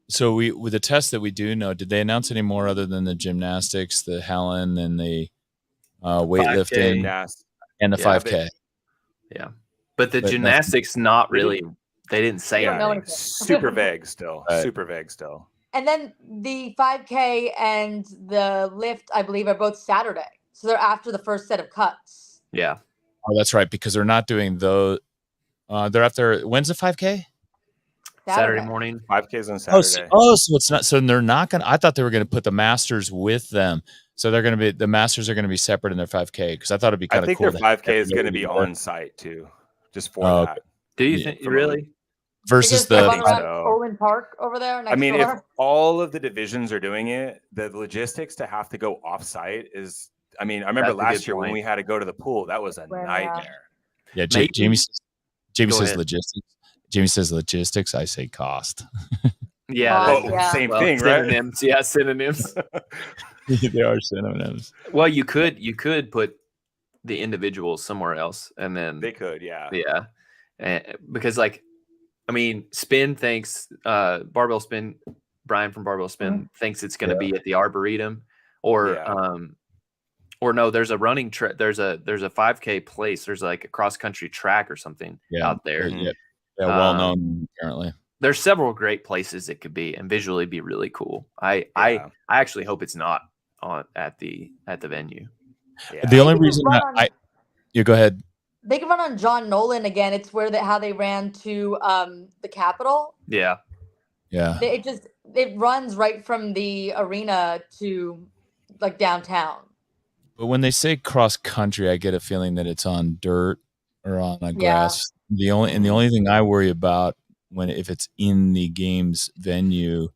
So with the tests that we do know, did they announce any more other than the gymnastics, the Helen, and the weightlifting, and the 5K? Yeah, but the gymnastics not really. They didn't say anything. Super vague still. Super vague still. And then the 5K and the lift, I believe, are both Saturday. So they're after the first set of cuts. Yeah. Oh, that's right, because they're not doing those. They're after. When's the 5K? Saturday morning. 5Ks on Saturday. So it's not. So they're not going to. I thought they were going to put the Masters with them. So they're going to be, the Masters are going to be separate in their 5K, because I thought it'd be kind of cool. I think their 5K is going to be on site too, just for that. Do you think really? Versus the Olin Park over there. I mean, if all of the divisions are doing it, the logistics to have to go off site is. I mean, I remember last year when we had to go to the pool, that was a nightmare. Yeah, Jamie says logistics. Jamie says logistics. I say cost. Yeah, same thing, synonyms. Right? Yeah, synonyms. They are synonyms. Well, you could put the individuals somewhere else, and then they could, yeah, because like, I mean, Spin thinks Barbell Spin. Brian from Barbell Spin thinks it's going to be at the Arboretum, or no, there's a running track. There's a 5K place. There's like a cross country track or something out there. Yeah, well known apparently. There's several great places it could be and visually be really cool. I actually hope it's not at the venue. Yeah. The only reason you go ahead. They can run on John Nolan again. It's how they ran to the Capitol. Yeah. It runs right from the arena to like downtown. But when they say cross country, I get a feeling that it's on dirt or on a grass. The only thing I worry about if it's in the games venue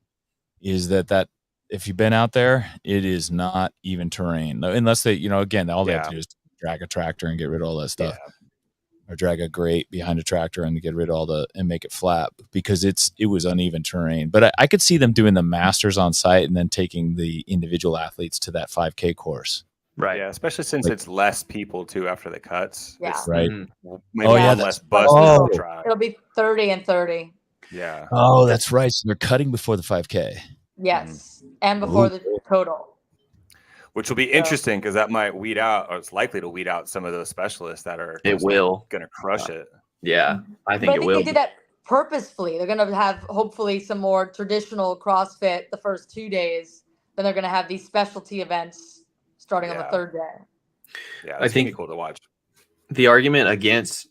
is that if you've been out there, it is not even terrain, unless they, again, all they have to do is drag a tractor and get rid of all that stuff. or drag a grate behind a tractor and get rid of and make it flat because it was uneven terrain. But I could see them doing the masters on site and then taking the individual athletes to that 5K course. Right. Yeah, especially since it's less people too after the cuts. Yeah. It's Right. maybe Oh, yeah, one that's- less bus oh. to try. It'll be 30 and 30. Yeah. Oh, that's right. So they're cutting before the 5K. Yes. And before Ooh. the total. Which will be interesting because that might weed out, or it's likely to weed out some of those specialists that are It will. going to crush it. Yeah, I But think I it think will. they did that purposefully. They're going to have hopefully some more traditional CrossFit the first 2 days. Then they're going to have these specialty events starting on the Yeah. third day. Yeah, I it's think- gonna be cool to watch. The argument against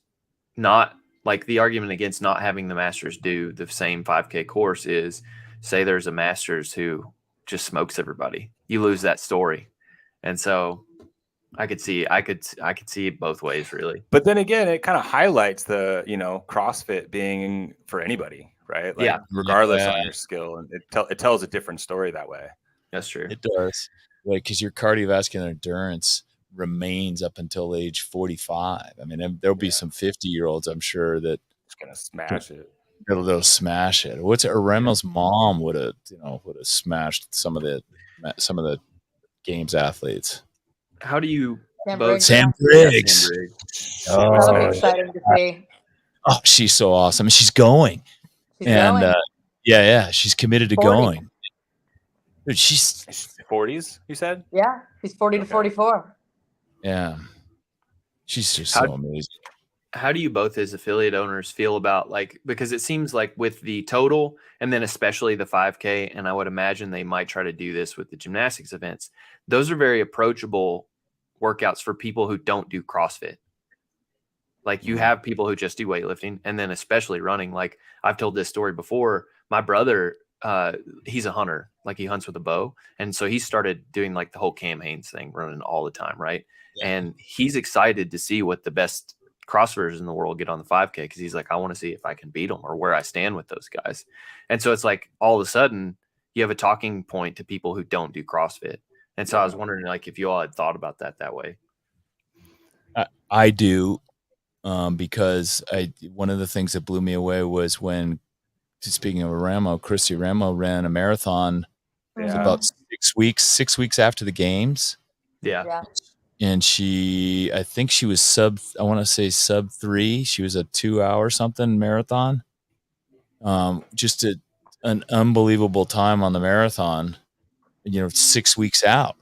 not having the masters do the same 5K course is, say there's a masters who just smokes everybody. You lose that story. And so I could see it both ways, really. But then again, it kind of highlights the, CrossFit being for anybody, right? Like, Yeah. regardless Yeah. on your skill, and it tells a different story that way. That's true. It does. Like, because your cardiovascular endurance remains up until age 45. I mean, there'll be some 50-year-olds, I'm sure, that It's gonna smash it. they'll smash it. What's it? Remo's mom would have smashed some of the games athletes. How do you Sam both? Briggs. Sam Yeah, Briggs. Sam Briggs. Oh, That'll be yeah. exciting to see. Oh, she's so awesome. She's going. She's And going. yeah, she's committed to 40. going. Dude, she's 40s, you said? Yeah, he's 40 to Okay. 44. yeah. She's just How- so amazing. How do you both as affiliate owners feel about, like, because it seems like with the total and then especially the 5K, and I would imagine they might try to do this with the gymnastics events, those are very approachable workouts for people who don't do CrossFit. Like, you have people who just do weightlifting and then especially running. Like, I've told this story before. My brother, he's a hunter, like he hunts with a bow. And so he started doing like the whole Cam Hanes thing, running all the time. Right. Yeah. And he's excited to see what the best CrossFitters in the world get on the 5K. Cause he's like, I want to see if I can beat them or where I stand with those guys. And so it's like, all of a sudden you have a talking point to people who don't do CrossFit. And so I was wondering, like, if you all had thought about that way. I do, because one of the things that blew me away was when, speaking of Christy Ramo ran a marathon Yeah. about 6 weeks after the games, Yeah. Yeah. and I think she was sub 3. She was a 2-hour something marathon. Just an unbelievable time on the marathon, 6 weweeks out.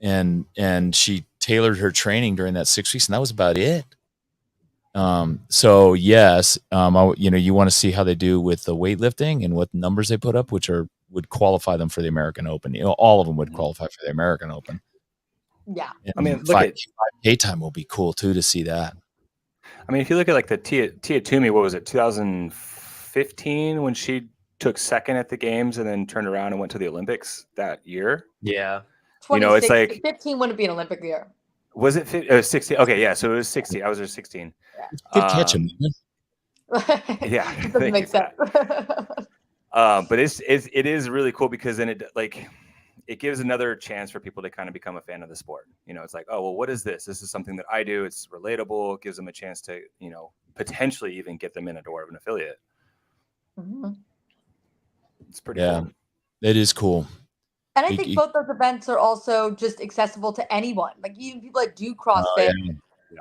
And she tailored her training during that 6 weeks, and that was about it. So yes, you want to see how they do with the weightlifting and what numbers they put up, which would qualify them for the American Open. All of them would qualify for the American Open. Yeah. And I mean, look at 5K time will be cool too to see that. I mean, if you look at like the Tia Toomey, what was it, 2015, when she took second at the games and then turned around and went to the Olympics that year? Yeah. It's like 15 wouldn't be an Olympic year. Was it 16? Okay, yeah. So it was 16. I was there 16. Good catch him. Yeah, It doesn't make sense. But it is really cool because then it gives another chance for people to kind of become a fan of the sport. It's like, oh, well, what is this? This is something that I do. It's relatable. It gives them a chance to, potentially even get them in a door of an affiliate. Mhm. It's pretty Yeah. cool. It is cool. And I think both those events are also just accessible to anyone. Like, even people that do CrossFit,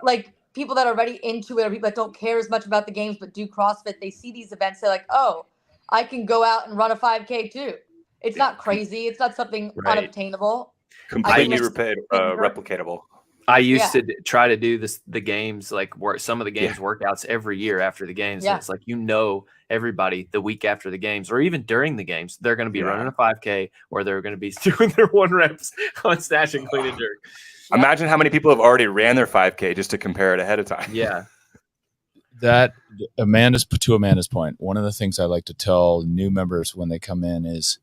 like people that are already into it or people that don't care as much about the games but do CrossFit, they see these events, they're like, oh, I can go out and run a 5K too. It's not crazy. It's not something Right. unobtainable. Completely it's- replicatable. I used to try to do the games, like some of the games Yeah. workouts every year after the games. Yeah. And it's like, everybody the week after the games or even during the games, they're going to be Yeah. running a 5K or they're going to be doing their 1 reps on snatch and clean and jerk. Yeah. Imagine how many people have already ran their 5K just to compare it ahead of time. Yeah. That to Amanda's point, one of the things I like to tell new members when they come in is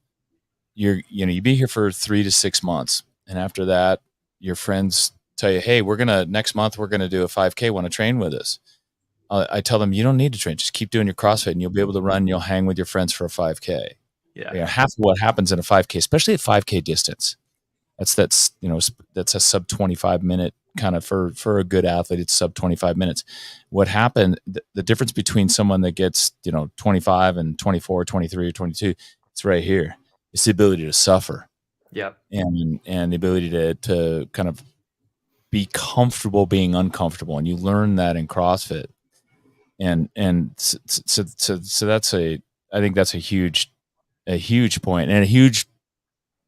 you be here for 3 to 6 months. And after that, your friends tell you, hey, next month, we're going to do a 5K. Want to train with us? I tell them, you don't need to train. Just keep doing your CrossFit and you'll be able to run. You'll hang with your friends for a 5K. Yeah. Half of what happens in a 5K, especially at 5K distance, That's that's a sub 25 minute kind of for a good athlete. It's sub 25 minutes. What happened? The difference between someone that gets 25 and 24, 23, or 22, it's right here. It's the ability to suffer. Yep. And the ability to kind of be comfortable being uncomfortable, and you learn that in CrossFit. And so that's I think that's a huge point and a huge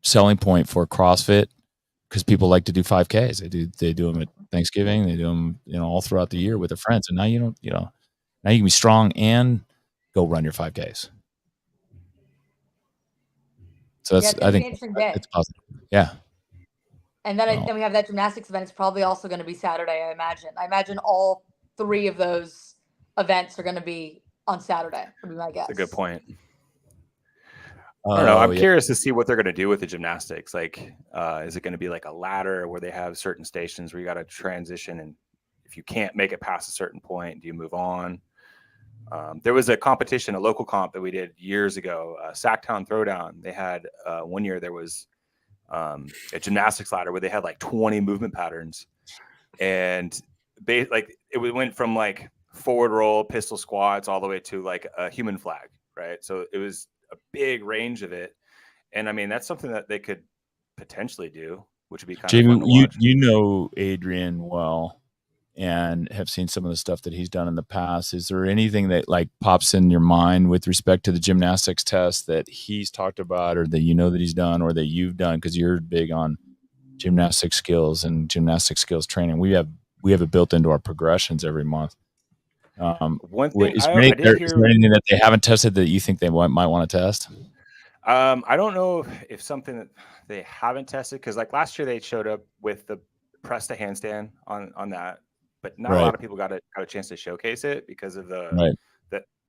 selling point for CrossFit, because people like to do 5Ks. They do them at Thanksgiving. They do them, all throughout the year with their friends. And now now you can be strong and go run your 5Ks. So I think it's positive. Yeah. And then then we have that gymnastics event. It's probably also going to be Saturday, I imagine. I imagine all 3 of those events are going to be on Saturday, would be my guess. That's a good point. I don't know. I'm curious to see what they're going to do with the gymnastics. Like, is it going to be like a ladder where they have certain stations where you got to transition, and if you can't make it past a certain point, do you move on? There was a competition, a local comp that we did years ago, Sacktown Throwdown. They had one year there was a gymnastics ladder where they had like 20 movement patterns, and like it went from like forward roll, pistol squats, all the way to like a human flag, right? So it was a big range of it, and I mean that's something that they could potentially do, which would be kind of fun to watch. You know Adrian well, and have seen some of the stuff that he's done in the past. Is there anything that like pops in your mind with respect to the gymnastics test that he's talked about, or that that he's done, or that you've done? Because you're big on gymnastic skills and gymnastic skills training. We have it built into our progressions every month. One thing is there anything that they haven't tested that you think they might want to test? I don't know if something that they haven't tested, because like last year they showed up with the press to handstand on that, but not a lot of people got a chance to showcase it because of that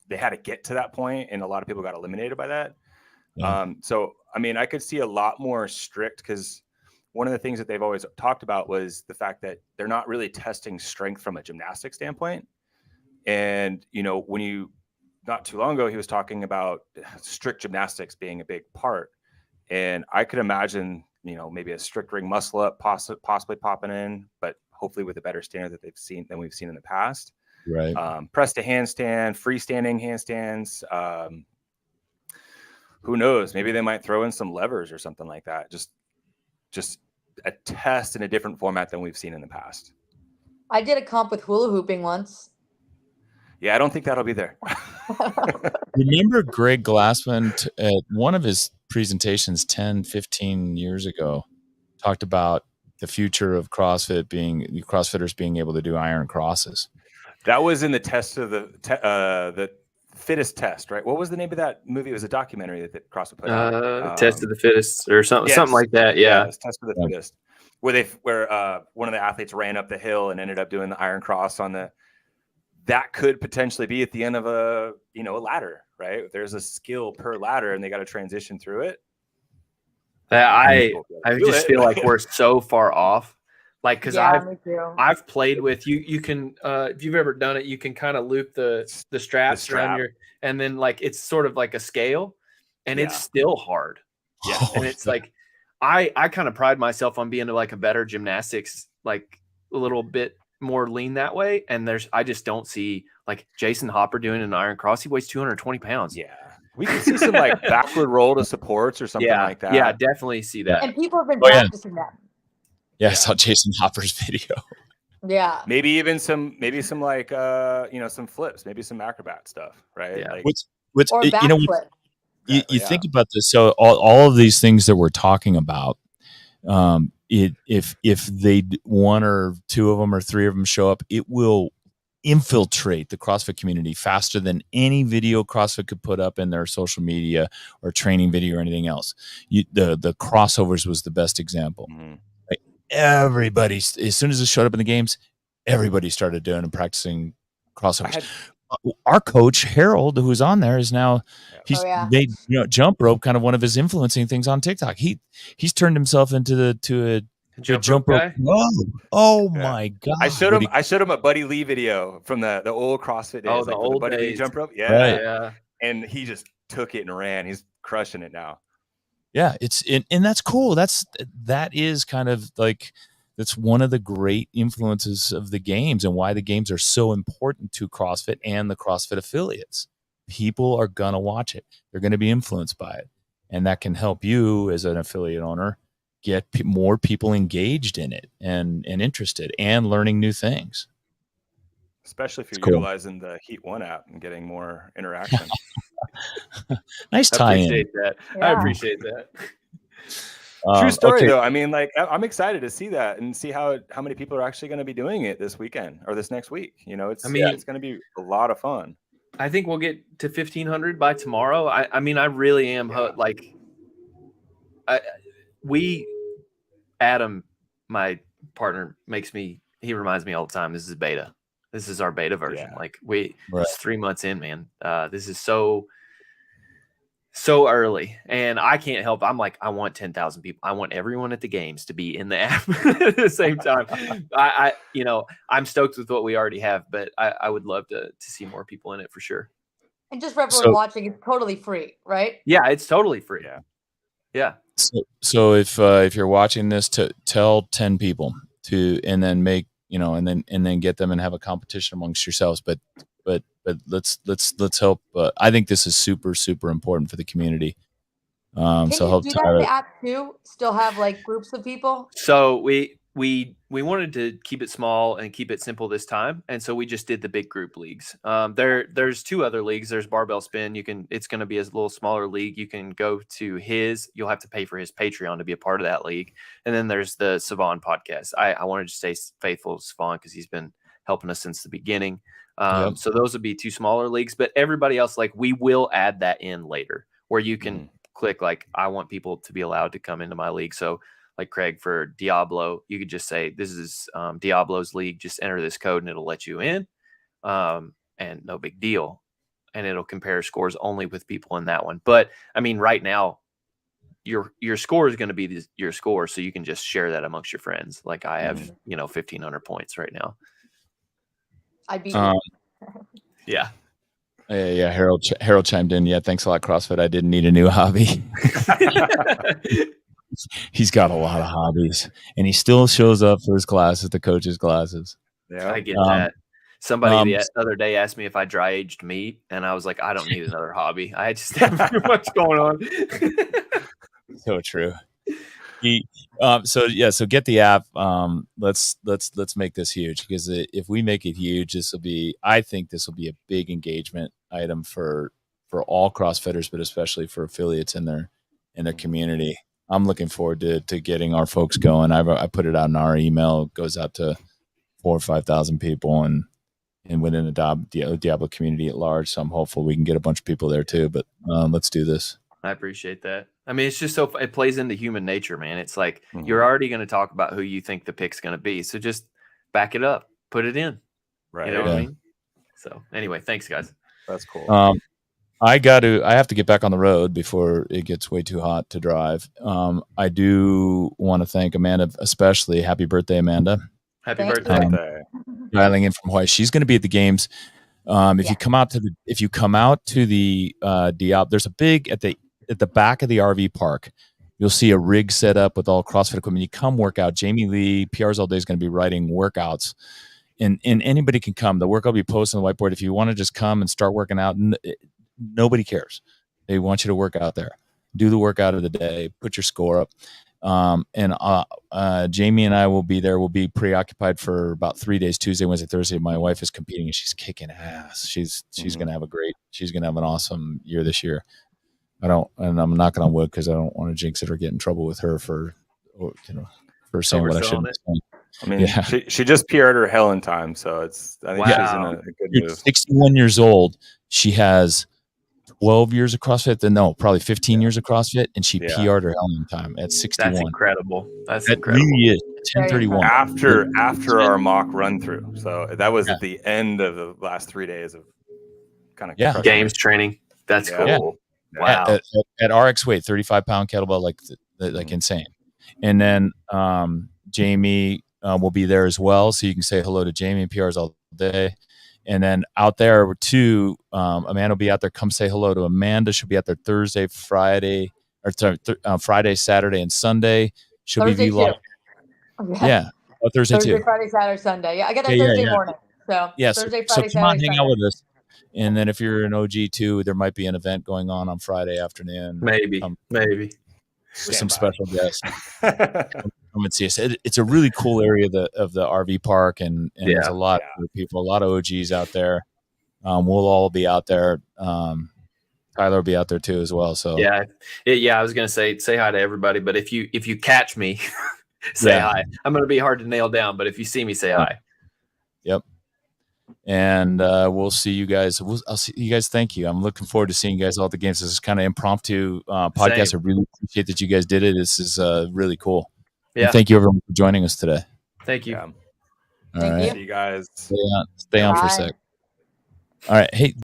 they had to get to that point, and a lot of people got eliminated by that. So I mean, I could see a lot more strict, because one of the things that they've always talked about was the fact that they're not really testing strength from a gymnastic standpoint. And, not too long ago, he was talking about strict gymnastics being a big part. And I could imagine, maybe a strict ring muscle up possibly popping in, but hopefully with a better standard that we've seen in the past. Right. Press to handstand, freestanding handstands. Who knows? Maybe they might throw in some levers or something like that. Just a test in a different format than we've seen in the past. I did a comp with hula hooping once. Yeah, I don't think that'll be there. Remember Greg Glassman at one of his presentations 10, 15 years ago talked about the future of CrossFit being CrossFitters being able to do iron crosses. That was in the test of the fittest test, right? What was the name of that movie? It was a documentary that CrossFit put out. Test of the fittest or something, yes. something like that. Yeah. Test of the fittest, where one of the athletes ran up the hill and ended up doing the iron cross on the. That could potentially be at the end of a ladder, right? There's a skill per ladder, and they got to transition through it. I just feel like we're so far off. Like, because I've played with you. You can if you've ever done it, you can kind of loop the straps around your, and then like it's sort of like a scale, and it's still hard. Yeah, and it's like I kind of pride myself on being like a better gymnastics, like a little bit more lean that way. And I just don't see like Jason Hopper doing an iron cross. He weighs 220 pounds. Yeah. We can see some like backward roll to supports or something like that. Yeah, definitely see that. And people have been practicing that. Yeah, I saw Jason Hopper's video. Yeah. Maybe even some like some flips, maybe some acrobat stuff, right? Yeah. Like, or backflip. You think about this. So all of these things that we're talking about, if one or two of them or three of them show up, it will infiltrate the CrossFit community faster than any video CrossFit could put up in their social media or training video or anything else. The crossovers was the best example. Mm-hmm. Like everybody, as soon as it showed up in the games, everybody started doing and practicing crossovers. Our coach Harold, who's on there, is now he's made jump rope kind of one of his influencing things on TikTok. He's turned himself into a jump rope. Oh my god! I showed him a Buddy Lee video from the old CrossFit days. Oh, the old Buddy days. Lee jump rope. Yeah, and he just took it and ran. He's crushing it now. Yeah, and that's cool. That is kind of like, that's one of the great influences of the games and why the games are so important to CrossFit and the CrossFit affiliates. People are gonna watch it. They're gonna be influenced by it, and that can help you as an affiliate owner get more people engaged in it and interested and learning new things. Especially if you're It's cool. utilizing the Heat One app and getting more interaction. Nice I tie-in. appreciate that. I Yeah. appreciate that. True story, okay. though. I mean, like, I'm excited to see that and see how many people are actually going to be doing it this weekend or this next week. You know, it's it's going to be a lot of fun. I think we'll get to 1,500 by tomorrow. I mean, I really am like, Adam, my partner, he reminds me all the time, this is beta. This is our beta version. Yeah. Like Right. it's 3 months in, man. This is so early, and I can't help. I'm like, I want 10,000 people. I want everyone at the games to be in the app at the same time. I'm stoked with what we already have, but I would love to see more people in it for sure. And just for everyone watching, it's totally free, right? Yeah, it's totally free. Yeah. So if you're watching this, to tell 10 people and then make, and then get them and have a competition amongst yourselves. But let's help. I think this is super, super important for the community. Can so you help do that in the app too? Still have like groups of people? So we wanted to keep it small and keep it simple this time, and so we just did the big group leagues. There's 2 other leagues. There's Barbell Spin. It's going to be a little smaller league. You can go to you'll have to pay for his Patreon to be a part of that league. And then there's the Savon podcast. I wanted to stay faithful to Savon because he's been helping us since the beginning. So those would be 2 smaller leagues, but everybody else, like, we will add that in later where you can click, like, I want people to be allowed to come into my league. So like Craig, for Diablo, you could just say, this is Diablo's league. Just enter this code and it'll let you in. And no big deal. And it'll compare scores only with people in that one. But I mean, right now, your score is going to be your score. So you can just share that amongst your friends. Like I have, 1,500 points right now. I beat you. Yeah. Yeah. Harold chimed in. Yeah. Thanks a lot, CrossFit. I didn't need a new hobby. He's got a lot of hobbies, and he still shows up for his classes, the coaches' classes. Yeah, I get that. Somebody the other day asked me if I dry aged meat, and I was like, I don't need another hobby. I just have too much going on. So true. So get the app. Let's make this huge, because if we make it huge, I think this will be a big engagement item for all CrossFitters, but especially for affiliates in their community. I'm looking forward to getting our folks going. I put it out in our email. It goes out to 4,000 or 5,000 people and within the Diablo community at large. So I'm hopeful we can get a bunch of people there too. But let's do this. I appreciate that. I mean, it's just it plays into human nature, man. It's like you're already going to talk about who you think the pick's going to be. So just back it up, put it in. Right. You know what I mean? So anyway, thanks, guys. That's cool. I have to get back on the road before it gets way too hot to drive. I do want to thank Amanda, especially. Happy birthday, Amanda. Happy birthday. Dialing in from Hawaii. She's going to be at the games. If you come out to the Diablo, there's a big at the back of the RV park. You'll see a rig set up with all CrossFit equipment. You come work out. Jamie Lee, PRs All Day, is going to be writing workouts. And anybody can come. The workout will be posted on the whiteboard. If you want to just come and start working out, nobody cares. They want you to work out there. Do the workout of the day. Put your score up. Jamie and I will be there. We'll be preoccupied for about 3 days, Tuesday, Wednesday, Thursday. My wife is competing and she's kicking ass. She's going to have she's going to have an awesome year this year. I'm knocking on wood because I don't want to jinx it or get in trouble with her for saying what I shouldn't say. I mean, she just PR'd her Helen time, so I think she's in a good move. 61 years old. She has 12 years of CrossFit, probably 15 years of CrossFit, and she PR'd her Helen time at 61. That's incredible. That really is 10:31 after our mock run through. So that was at the end of the last 3 days of kind of games training. That's cool. Yeah. Wow. At RX weight, 35-pound kettlebell, like insane. And then Jamie will be there as well, so you can say hello to Jamie and PRs All Day. And then out there too, Amanda will be out there. Come say hello to Amanda. She'll be out there Thursday, Friday, or Friday, Saturday, and Sunday. She'll Thursday be vlogging. too. Yeah. Oh, Thursday too. Friday, Saturday, Sunday. Yeah, I get there Yeah, Thursday yeah. morning. So Yeah. Thursday, So Friday, come on, Saturday, hang Sunday. out with us. And then if you're an OG too, there might be an event going on Friday afternoon. Maybe. With some Stand by. special guests. Come and see us. It's a really cool area of the RV park, and there's a lot of people, a lot of OGs out there. We'll all be out there. Tyler will be out there too as well. So I was gonna say hi to everybody, but if you catch me, say hi. I'm gonna be hard to nail down, but if you see me, say hi. Yep. And we'll see you guys. I'll see you guys. Thank you. I'm looking forward to seeing you guys all at the games. This is kind of impromptu podcast. Same. I really appreciate that you guys did it. This is really cool. Yeah. And thank you everyone for joining us today. Thank you. Yeah. All Thank right. you. See you guys. Stay on for a Bye. sec. All right. Hey.